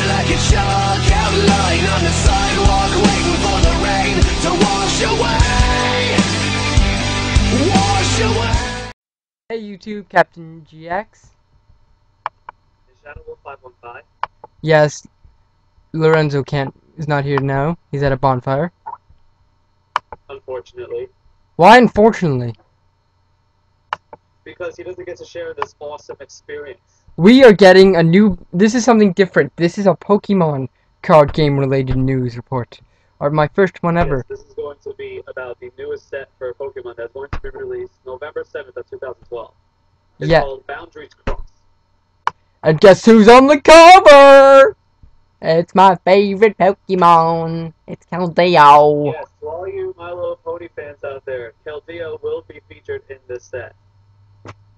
like a chalk outline on the sidewalk, waiting for the rain to wash away. Wash away. Hey YouTube, CaptainGX. Is Shadow Wolf 515? Yes, Lorenzo is not here now. He's at a bonfire. Unfortunately. Why unfortunately? Because he doesn't get to share this awesome experience. We are getting a new... This is something different. This is a Pokemon card game related news report. Or my first one ever. Yes, this is going to be about the newest set for Pokemon that's going to be released November 7th of 2012. It's called Boundaries Cross. And guess who's on the cover? It's my favorite Pokemon. It's Keldeo. Yes, to all you My Little Pony fans out there, Keldeo will be featured in this set.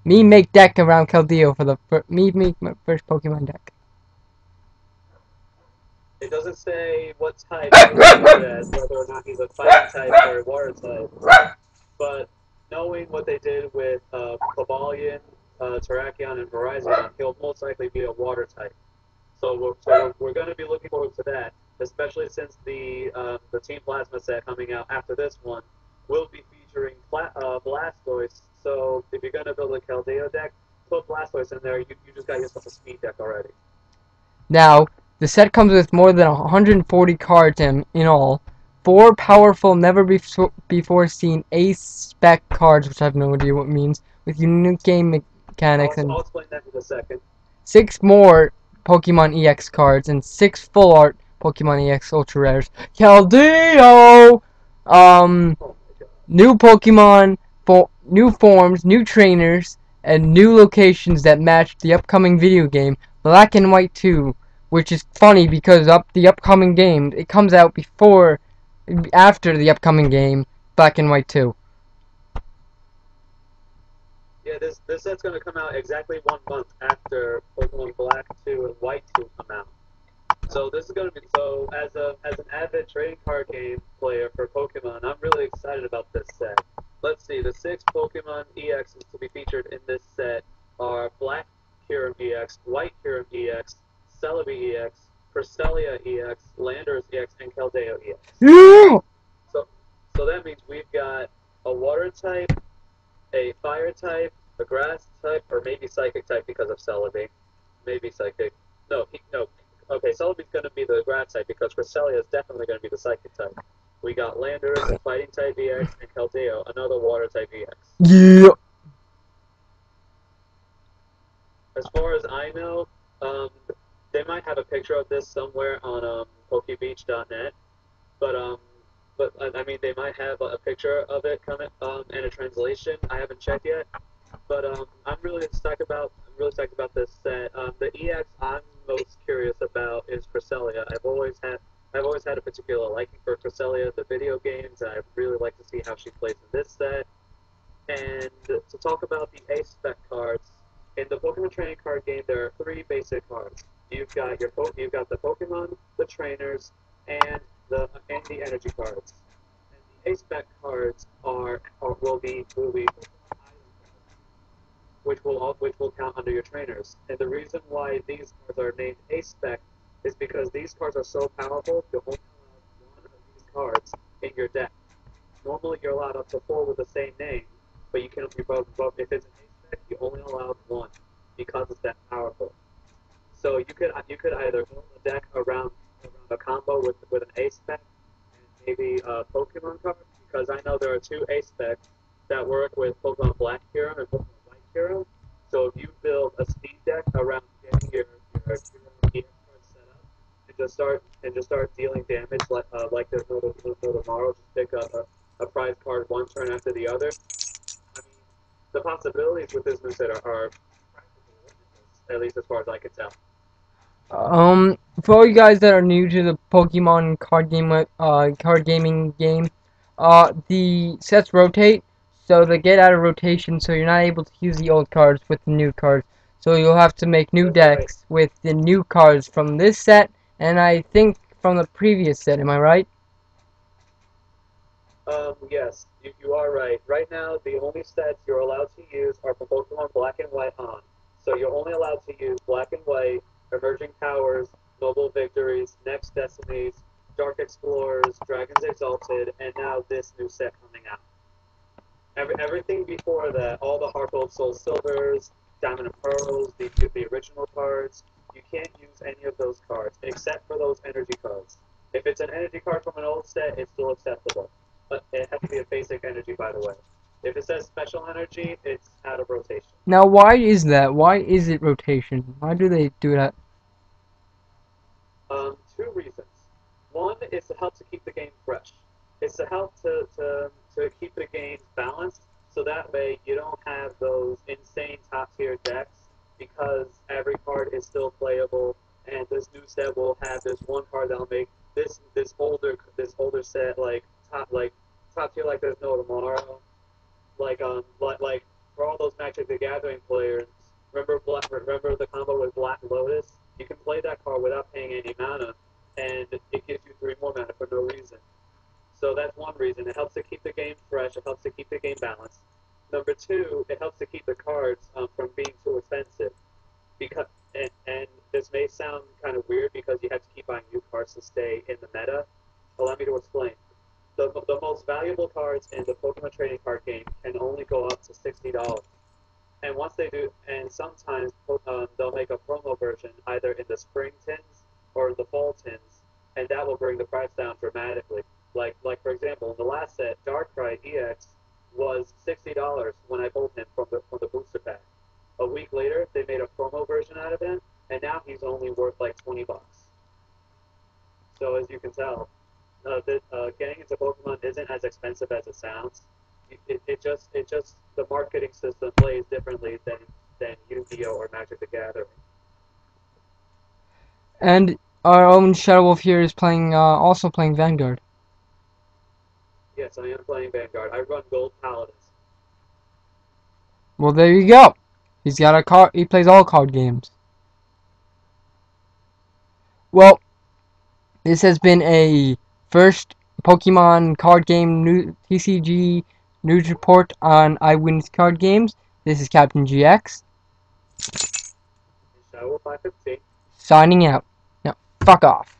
Me make deck around Keldeo for the me make my first Pokemon deck. It doesn't say what type he's good at, whether or not he's a fighting type or a water type. But knowing what they did with Cobalion, Terrakion, and Horizon, he'll most likely be a water type. So we're going to be looking forward to that, especially since the Team Plasma set coming out after this one will be featuring Blastoise. So if you're going to build a Keldeo deck, put Blastoise in there. You just got yourself a speed deck already. Now, the set comes with more than 140 cards in all. 4 powerful, never before seen ace-spec cards, which I have no idea what it means, with unique game mechanics. I'll explain that in a second. 6 more Pokemon EX cards and 6 full art Pokemon EX Ultra Rares. Keldeo! New Pokemon, new forms, new trainers, and new locations that match the upcoming video game, Black and White 2, which is funny because the upcoming game, it comes out after the upcoming game, Black and White 2. Yeah, this set's going to come out exactly 1 month after Pokemon Black 2 and White 2 come out. So this is going to be, as an avid trading card game player for Pokemon, I'm really excited about this set. Let's see, the 6 Pokemon EXs to be featured in this set are Black Kyurem EX, White Kyurem EX, Celebi EX, Cresselia EX, Landorus EX, and Keldeo EX. Yeah! So that means we've got a water type, a fire type, a grass type, or maybe psychic type because of Celebi. Maybe psychic. No. Okay, Celebi's going to be the grass type because Cresselia is definitely going to be the psychic type. We got Landorus, a fighting type EX, and Keldeo, another water type EX. Yeah! As far as I know, they might have a picture of this somewhere on PokeBeach.net, but I mean they might have a picture of it coming and a translation. I haven't checked yet, but I'm really psyched about this set. The EX I'm most curious about is Cresselia. I've always had a particular liking for Cresselia, the video games, and I really like to see how she plays in this set. And to talk about the ace-spec cards, in the Pokemon trading card game, there are 3 basic cards. You've got the Pokemon, the trainers, and the energy cards. And the ace-spec cards will be which will count under your trainers. And the reason why these cards are named ace-spec is because these cards are so powerful, you're only allowed 1 of these cards in your deck. Normally, you're allowed up to 4 with the same name, but you can only if it's an ace-spec, you only allowed 1 because it's that powerful. So you could either build a deck around a combo with an ace-spec and maybe a Pokemon card, because I know there are 2 ace-specs that work with Pokemon Black Kyurem and Pokemon White Kyurem. So if you build a speed deck around getting your Kyurem EX card set up and just start dealing damage like there's no tomorrow, just pick up a prize card 1 turn after the other. I mean, the possibilities with this new set are practically limitless, at least as far as I can tell. For all you guys that are new to the Pokemon card gaming game, the sets rotate, so they get out of rotation, so you're not able to use the old cards with the new cards. So you'll have to make new decks with the new cards from this set, and I think from the previous set. Am I right? Yes, you are right. Right now, the only sets you're allowed to use are from Pokemon Black and White on. So you're only allowed to use Black and White, Emerging Powers, Noble Victories, Next Destinies, Dark Explorers, Dragons Exalted, and now this new set coming out. Everything before that, all the Heart Gold Soul Silvers, Diamond and Pearls, the original cards, you can't use any of those cards except for those energy cards. If it's an energy card from an old set, it's still acceptable. But it has to be a basic energy, by the way. If it says special energy, it's out of rotation. Now, why is that? Why is it rotation? Why do they do that? Two reasons. One is to help to keep the game fresh. It's to help to keep the game balanced, so that way you don't have those insane top tier decks, because every card is still playable, and this new set will have this one card that'll make this older set top tier like there's no tomorrow. Like for all those Magic the Gathering players, remember the combo with Black Lotus? You can play that card without paying any mana, and it gives you 3 more mana for no reason. So that's one reason. It helps to keep the game fresh. It helps to keep the game balanced. Number 2, it helps to keep the cards from being too expensive. And this may sound kind of weird because you have to keep buying new cards to stay in the meta. Allow me to explain. The most valuable cards in the Pokemon trading card game can only go up to $60. And once they do, and sometimes they'll make a promo version either in the spring tins or the fall tins, and that will bring the price down dramatically. Like for example, in the last set, Darkrai EX was $60 when I pulled him from the booster pack. A week later, they made a promo version out of him, and now he's only worth like $20. So as you can tell, getting into Pokemon isn't as expensive as it sounds. It just the marketing system plays differently than Yu-Gi-Oh or Magic the Gathering. And our own Shadow Wolf here is playing, also playing Vanguard. Yes, I am playing Vanguard. I run Gold Paladins. Well, there you go. He's got a card. He plays all card games. Well, this has been a first Pokemon card game new TCG news report on EyeWitnessCardGames. This is CaptainGX. Shadow 515. Signing out. Now, fuck off.